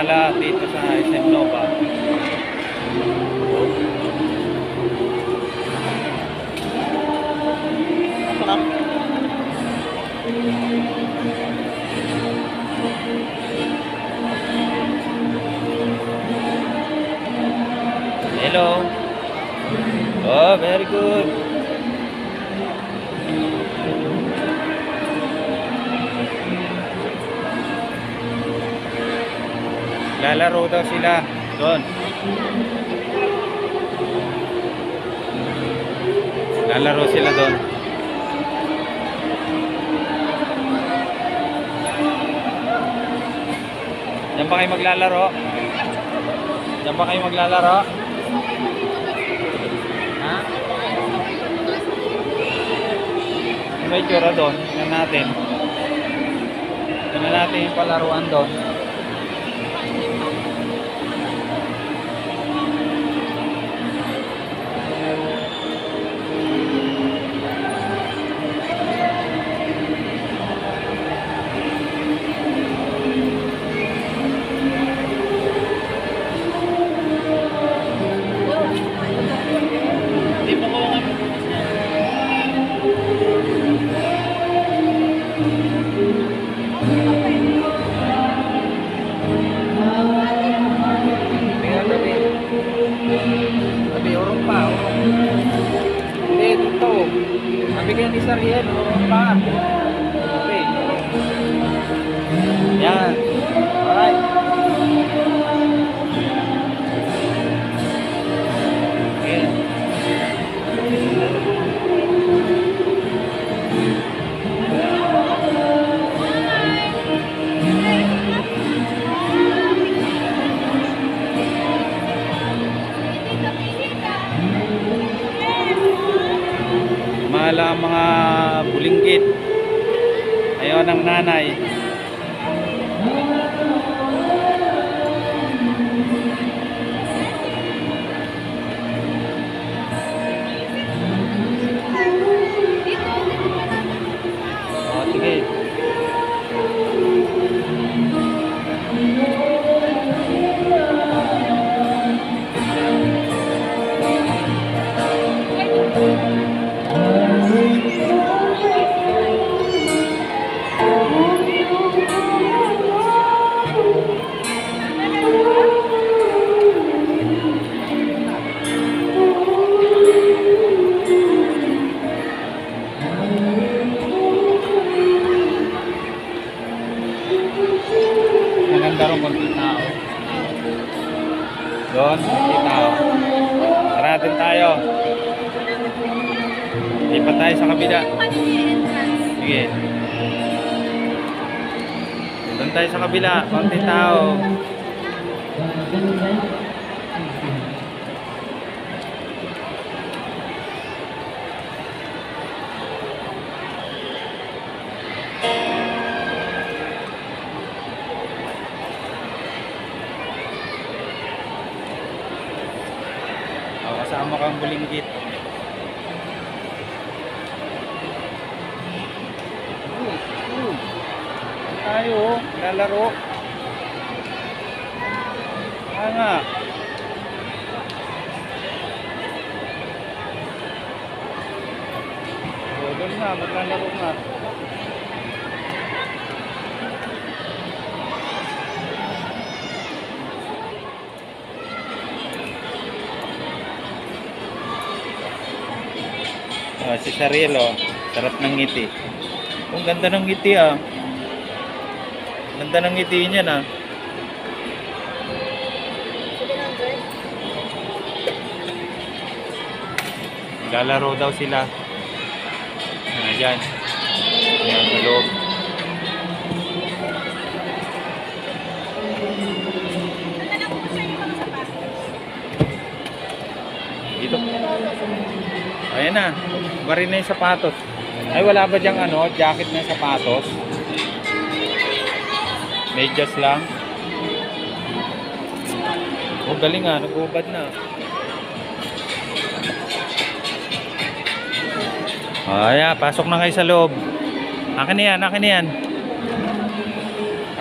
gumala dito sa SM Nova. Ako lang. Hello. Oh, very good. Lalaro daw sila doon. Lalaro sila doon. Diyan ba kayo maglalaro? Diyan ba kayo maglalaro? Ha? Ano may tsura doon? Tingnan natin. Tingnan natin yung palaruan doon. Hindi mo ko nga. Tingnan tabi. Tabi, urong pa. Urong. Hindi, dito. Nabigyan ni Sariel. Urong pa. Tabi, urong. Yan. Alright. Okay. Mahala ang mga bulinggit. Ayaw ng nanay. O, sige. Maganda rin konti tao. Doon, konti tao. Tara natin tayo. Lipat tayo sa kabila. Sige. Doon tayo sa kabila. Konti tao. Kasama kang bulinggit. Tayo, lalaro. Nga. Doon nga, maglalaro nga. Si Sariel, oh. Sarap ng ngiti. Ang ganda ng ngiti, ah. Ganda ng ngiti niya, na. Lalaro daw sila. Ayan. Ayan, sa loob. Dito. Ayan na. Bari na yung sapatos. Ay, wala ba diyang ano, jacket na sapatos? Medyas lang. Oh, galing nga. Nag-ubad na. Ayan, pasok na kayo sa loob. Akin na yan, akin na yan.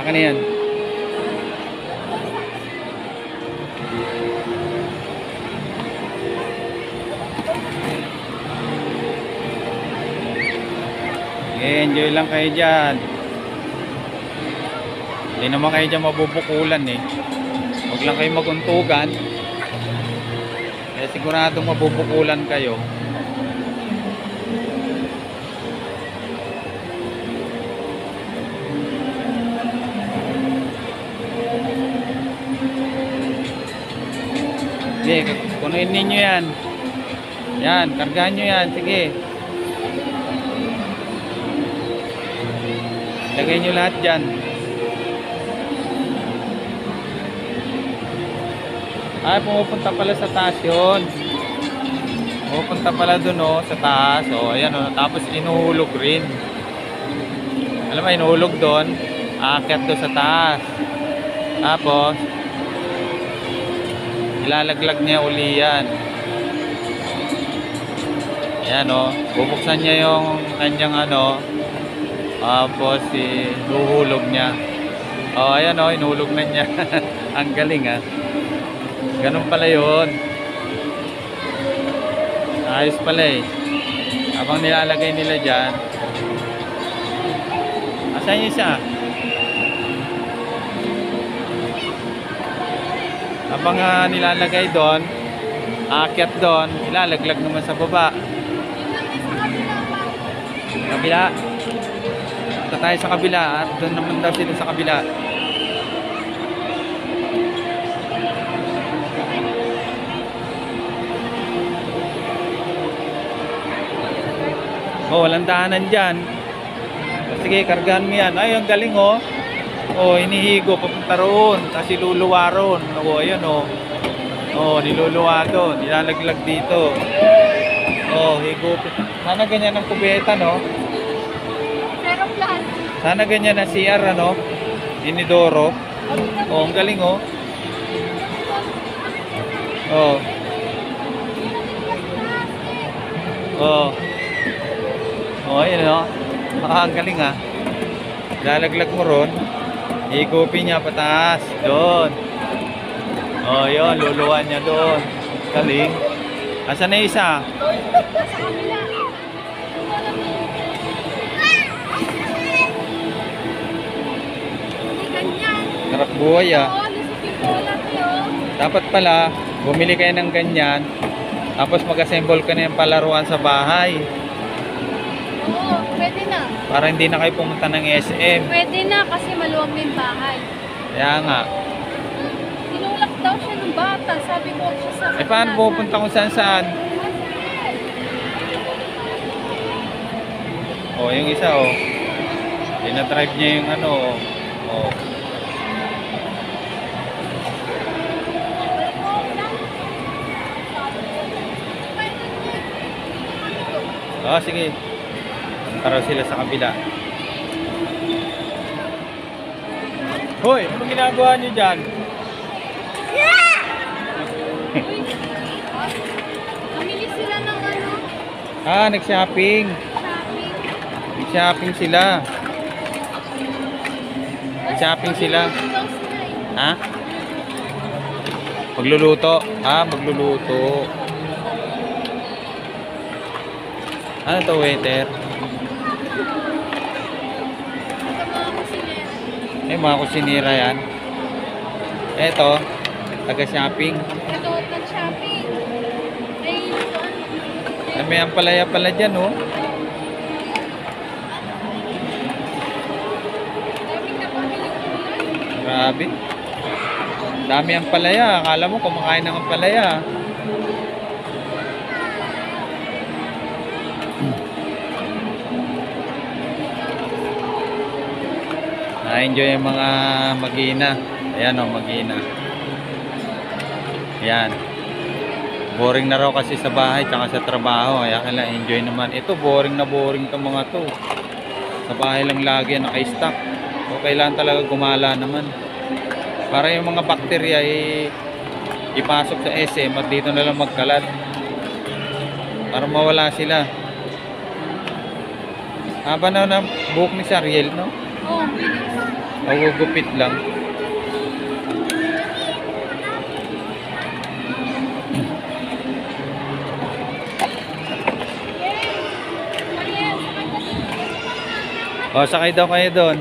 Akin na yan. Enjoy lang kayo dyan. Hindi naman kayo dyan mabubukulan eh. Huwag lang kayo maguntugan. Kaya siguradong mabubukulan kayo. Sige, kunin ninyo yan. Yan, kargahan nyo yan. Sige. Lagay nyo lahat dyan. Ay, pumupunta pala sa taas yun. Pumupunta pala dun oh, sa taas. O, ayan oh. Tapos inuhulog rin. Alam mo, inuhulog dun. Aakyat doon sa taas. Tapos, ilalaglag niya uli yan. Ayan o. Bubuksan niya yung kanyang ano. Tapos inuhulog niya. O ayan o. Inuhulog na niya. Ang galing ha. Ganun pala yun. Ayos pala eh. Habang nilalagay nila dyan. Asan yung isa? Habang nilalagay doon, aakyat doon, ilalaglag naman sa baba. Kabila. Punta tayo sa kabila at doon naman daw sila sa kabila. Oh, walang daanan dyan. Sige, kargahan mo yan. Ay, ang galing oh. Oh, inihigo papunta roon, kasi luluwa roon. Oh, ayun oh. Oh, niluluwa doon, nilalaglag dito. Oh, higo. Sana ganyan ang kubeta, no? Sana ganyan na CR, ano? Inidoro. Oh, ang galing oh. Oh. Oh. Oh, ayun oh. Ang galing ah. Lalaglag mo roon. Higupin niya pataas. Doon. Oh, yun. Luluwan niya doon. Galing. Asan na isa? Sarap buhay ah. Dapat pala, bumili kayo ng ganyan. Tapos mag-assemble ka na yung palaruan sa bahay. Oo, pwede na. Para hindi na kayo pumunta ng SM. Pwede na kasi maluwag na yung bahay. Kaya nga. Tinulak daw siya ng bata. Sabi ko siya sa... Eh paano pupunta kung saan saan? Oh, yung isa oh. Ina-drive niya yung ano oh. Oh, sige. Para sila sa kabila. Hoy, ano ginagawa niyo dyan? Namili sila ng ano? Ah, nag-shopping. Shopping. Nag-shopping sila. Nag-shopping sila. Ha? Magluluto. Ah, magluluto. Ano to, waiter? Eh, mga kusinira yan. Eto, taga-shopping. Ito, nag-shopping. Ay, ito. Ay, may ampalaya pala dyan, oh. Daming napamili ko na. Grabe. Dami ampalaya. Akala mo kumakain ng ampalaya. Na-enjoy yung mga mag-ina. Ayan o, mag-ina. Ayan. Boring na raw kasi sa bahay tsaka sa trabaho. Kaya kailangan enjoy naman. Ito, boring na boring itong mga to. Sa bahay lang lagi naka-stack. So, kailangan talaga gumala naman. Para yung mga bakterya ipasok sa SM at dito na lang magkalat. Para mawala sila. Haba na buhok ni Sariel, no? Oo, bilis. Magugupit lang. O, sakay daw kayo doon.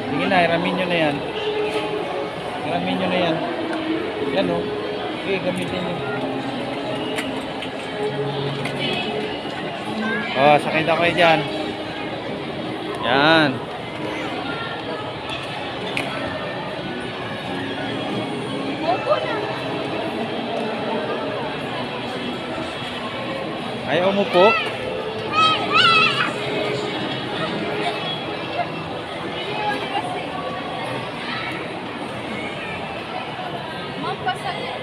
Sige na, iramin nyo na yan. Iramin nyo na yan. Yan o. Sige, gamitin nyo. O, sakay daw kayo dyan. Yan. Opo na. Ayaw mo po? Kasi. Ma'am, pasakit.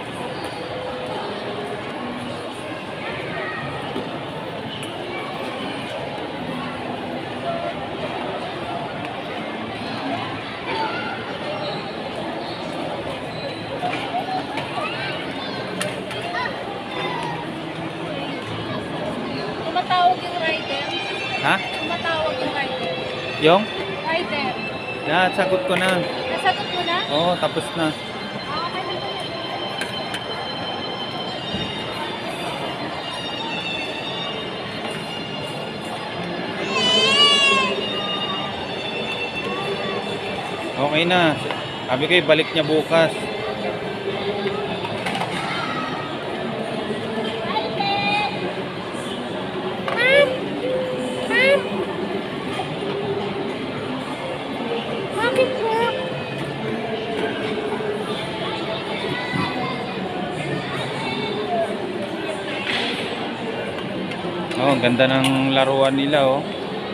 Tumatawag yung rider. Ha? Tumatawag yung rider. Yung? Rider. Yan, sagot ko na. Nasagot mo na? Oo, tapos na. Ah, okay na. Okay na. Sabi ko, balik niya bukas. Bakit po? Oh, ang ganda ng laruan nila, oh.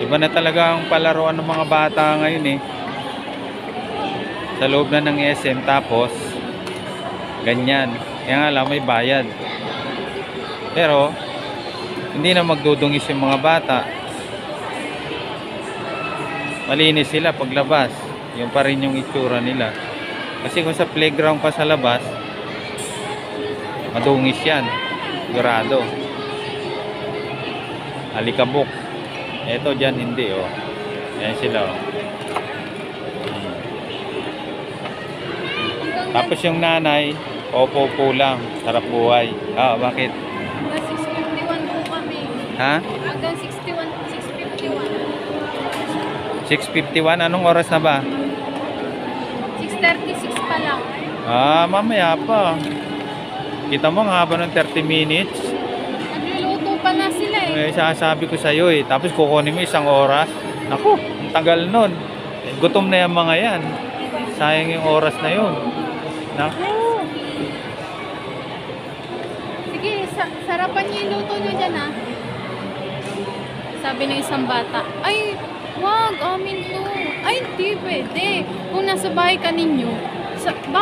Iba na talaga ang palaruan ng mga bata ngayon, eh. Sa loob na ng SM, tapos ganyan. Kaya nga lang, may bayad. Pero hindi na magdudungis yung mga bata. Malinis sila paglabas. Yung pa rin yung itsura nila. Kasi kung sa playground pa sa labas, madungis yan. Sigurado. Alikabok. Eto dyan hindi, oh. Yan sila, oh. Tapos yung nanay, opo-opo lang. Sarap buhay. Ah, bakit? Hanggang 6:51 po kami. Ha? Hanggang 6:51. 6:51? Anong oras na ba? 6:36 pa lang. Ah, mamaya pa. Kita mo, ang haba ng 30 minutes. Nagluluto pa na sila eh. Sasabi ko sa'yo eh. Tapos kukunin mo 1 oras. Naku, ang tagal nun. Gutom na yung mga yan. Sayang yung oras na yun. Naku. Sige, sarapan niyo yung luto niyo dyan ah. Sabi ng isang bata, ay, wag, amin to. Ay, hindi pwede. Kung nasa bahay ka ninyo,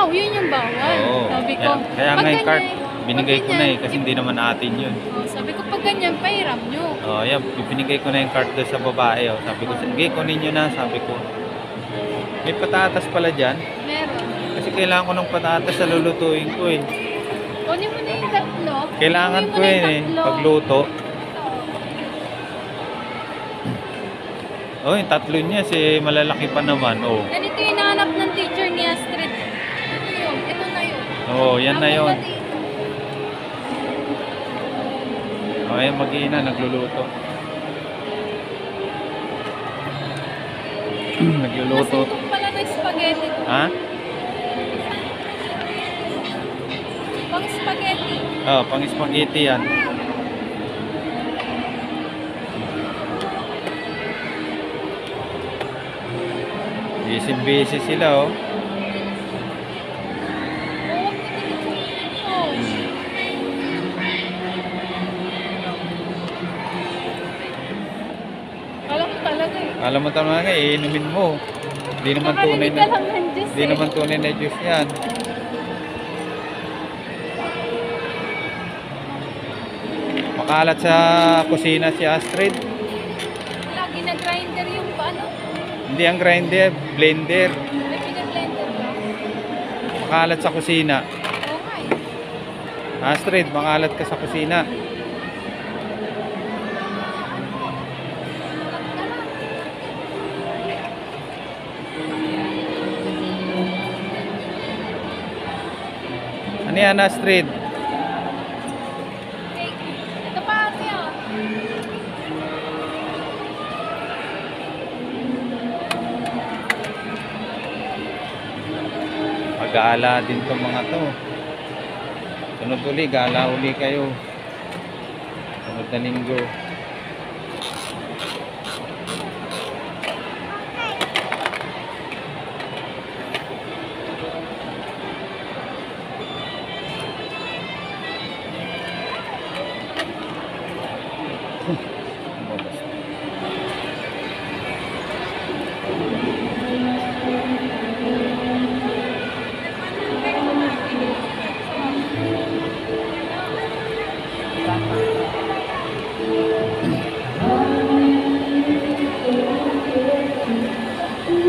yun yung bawal. Oo. Sabi ko, Kaya pag nga yung card, ganyan, binigay pag ko na eh. ganyan, Kasi hindi naman atin yun. sabi ko, pag ganyan, pahiram nyo. Oh, yan. Binigay ko na yung card doon sa babae. Oh. Sabi ko, sige, kunin nyo na. Sabi ko. May patatas pala dyan. Meron. Kasi kailangan ko ng patatas sa lulutuin ko eh. Kunin mo na yung tatlo. Kailangan Kunin ko mo na yun yung eh. tatlo. Pagluto. Ito. Oh, yung tatlo niya. Si malalaki pa naman. Oh. Ganito yung hinahanap ng teacher ni Astrid. Ito yun. Ito na yun. Oh, yan na yun. Ako Oh, ayan mag-iina. Nagluluto. Nagluluto. Nasintong pala na spaghetti. Ha? Pang spaghetti. Oh, pang spaghetti yan. Busy sila oh. Oh. Alam mo talaga eh. Alam mo talaga, iinumin mo. Hindi naman tunay Nakarinig na, ka lang ng Diyos hindi eh. naman tunay na juice yan. Makalat sa kusina si Astrid. Lagi na-grinder yung paano. Hindi ang grinder, blender. May pinablender ba? Makalat sa kusina. Oo nga eh. Astrid, makalat ka sa kusina. Ano yan, Astrid? Okay. Ito pa ate oh. Nag-aala din tong mga to. Sunod uli, gala uli kayo. Sunod na linggo.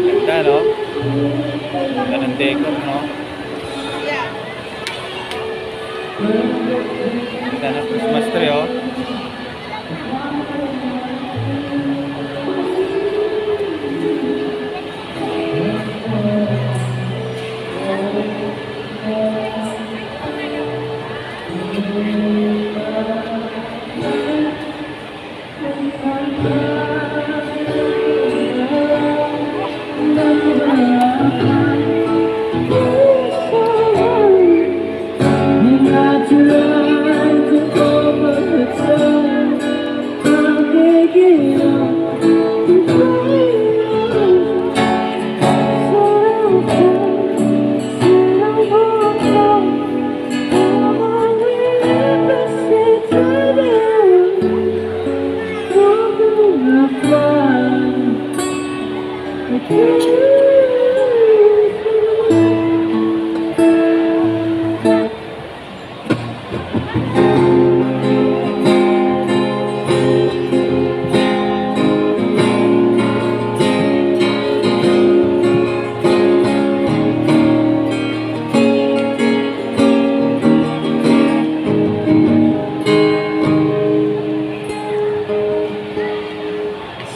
Ganda, no? Ganda ng decor, no? Ganda ng Christmas tree, oh.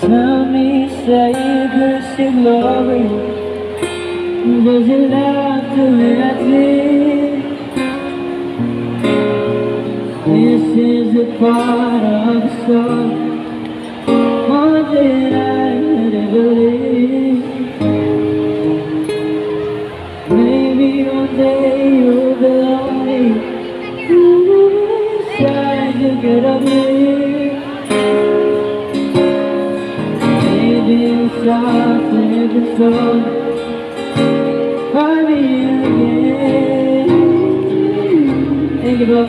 Tell me, Savior, say glory. Does it have to exist? This is a part of the song, more than I could ever live. Maybe one day you'll be lonely, decide to get up here. Save the soul, find me again. Think about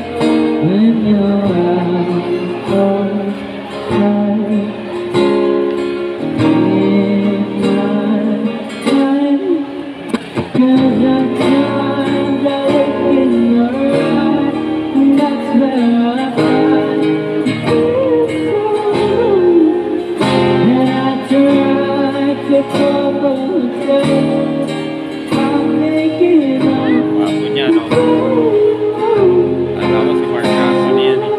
when you're out outside midnight. 'Cause sometimes I look in your eyes, and that's where I find and I try to compensate. I'm making up. Wapo niya, no? Alam mo si Mark Anthony yan, eh.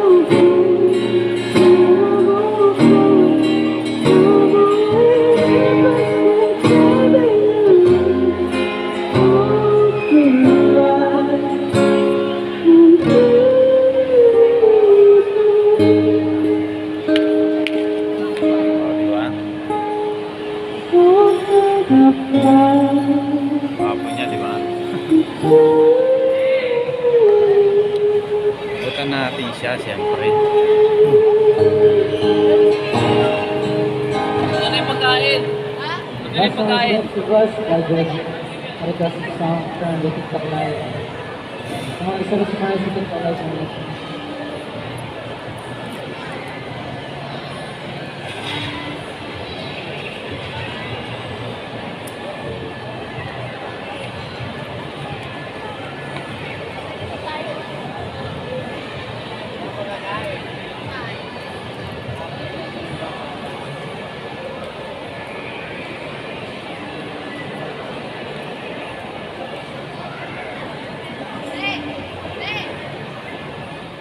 Oh, di ba? Wapo niya, di ba? Butan natin siya, siyempre. Ano na yung pagkain? Ha? Ano na yung pagkain? Request sa TikTok live. Mga isa na sa mga TikTok live.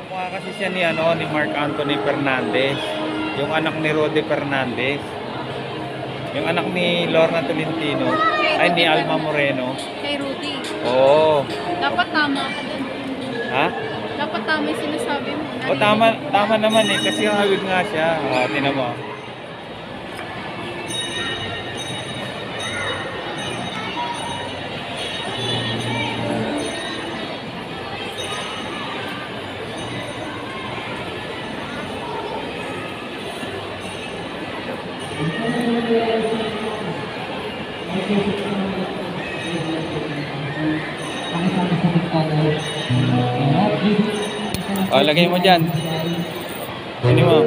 Mukha kasi siya ni, ni Mark Anthony Fernandez. Yung anak ni Rode Fernandez. Yung anak ni Lorna Tolentino. Ay, ni Alma Moreno. Kay Rudy. Oo. Dapat tama ka dun. Ha? Dapat tama yung sinasabi mo. O tama naman eh. Kasi hawig nga siya. Tinan mo. O, lagay mo dyan. Ano mo?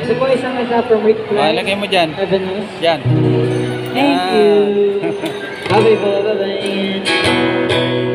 Ito po isang isa from Rick O, lagay mo dyan. Avenues. Dyan. Thank Yan. you. Bye po, bye-bye.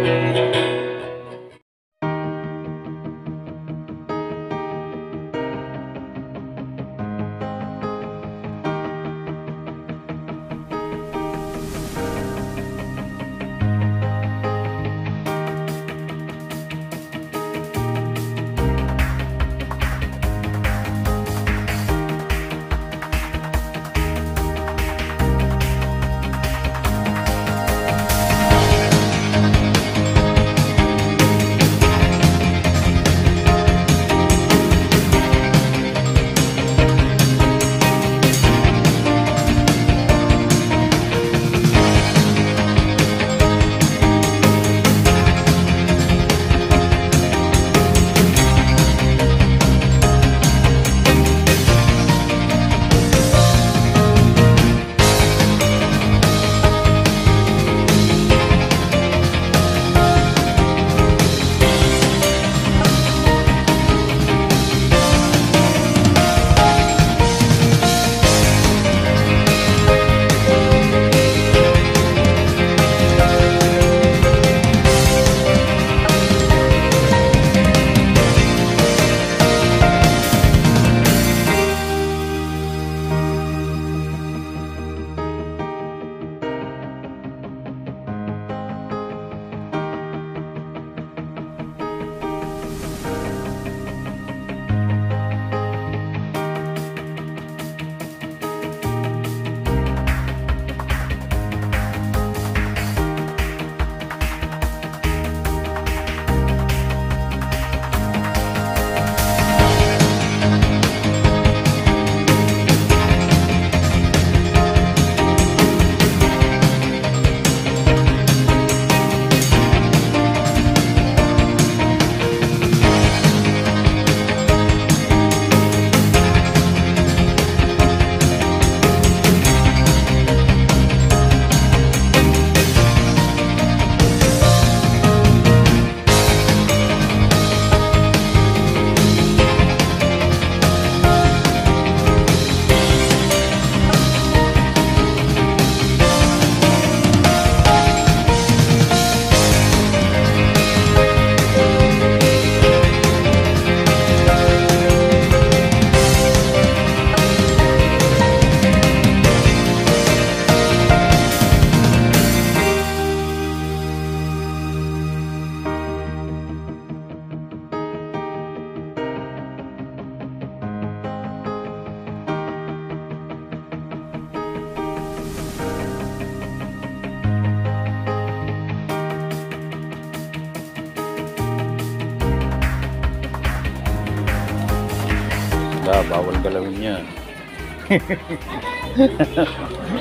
Bawal galawin yan.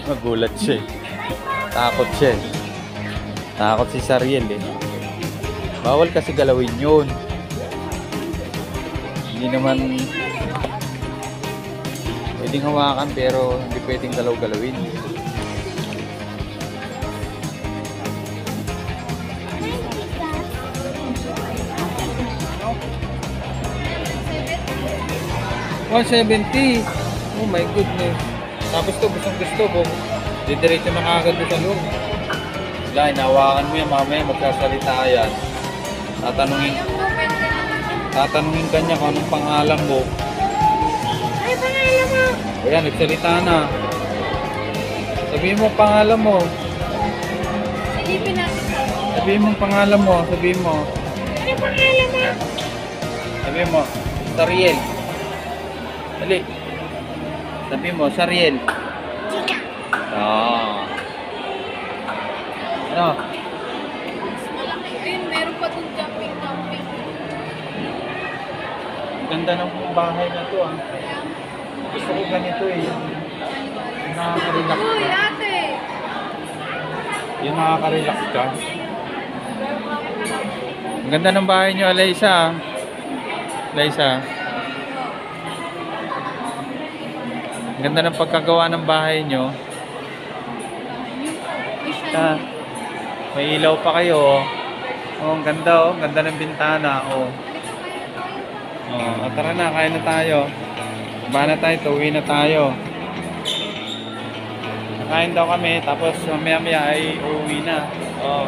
Magulat siya eh. Takot siya eh. Takot si Sariel eh. Bawal kasi galawin yun. Hindi naman pwedeng hawakan pero hindi pwedeng galaw-galawin. $170. Oh my goodness. Tapos to, gusto ko. Didiretso na kagad doon sa loob. Wala, inawakan mo yan. Mamaya magsasalita yan. Tatanungin ka niya kung anong pangalan mo. Ay, pangalan mo! Ayan, nagsalita na. Sabihin mo ang pangalan mo. Silipin natin. Sabihin mo ang pangalan mo. Sabihin mo. Ano pangalan mo? Sabihin mo. Sariel. Dali. Sabihin mo, Sariel. Chika. Ah. Ano? Mas malaki. Ayun, meron pa dun camping. Ang ganda ng bahay na to ah. Gusto ko ganito eh. Yung nakaka-relax Uy, ka. ate! Yung nakaka-relax ka. Ang ganda ng bahay nyo, Alaysa ah. Alaysa. Ang ganda ng pagkagawa ng bahay nyo. Ha? May ilaw pa kayo, oh. Oh, ang ganda, oh. Ganda ng bintana, oh. Oh, tara na, kain na tayo. Baba na tayo, uwi na tayo. Kain daw kami, tapos mamaya-maya ay uuwi na. Oh.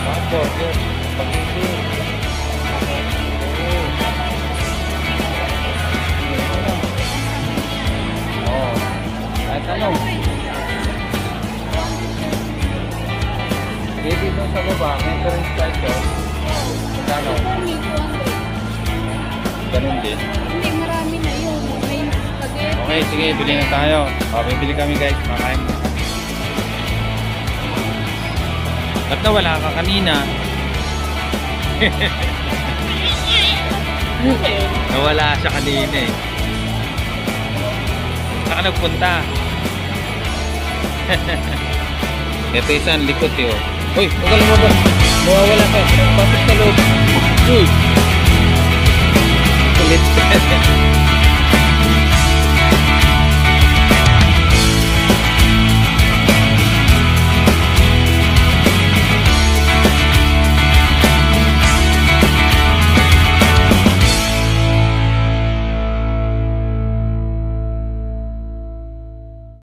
Passport, yun. Pag-ibig. Oh. Kahit ano. Sige, dito sa baba, may entrance charge yun. Magkano? Ganun din. Hindi, marami na yun. May spaghetti. Okay, sige, bili na tayo. O, bibili kami guys, makain mo. Ba't nawala ka kanina? Nawala siya kanina eh. Saan ka nagpunta? Ito isang likot eh oh. Uy, huwag ka lumabas. Mawawala ka. Pasok sa loob. Uy. Kulit.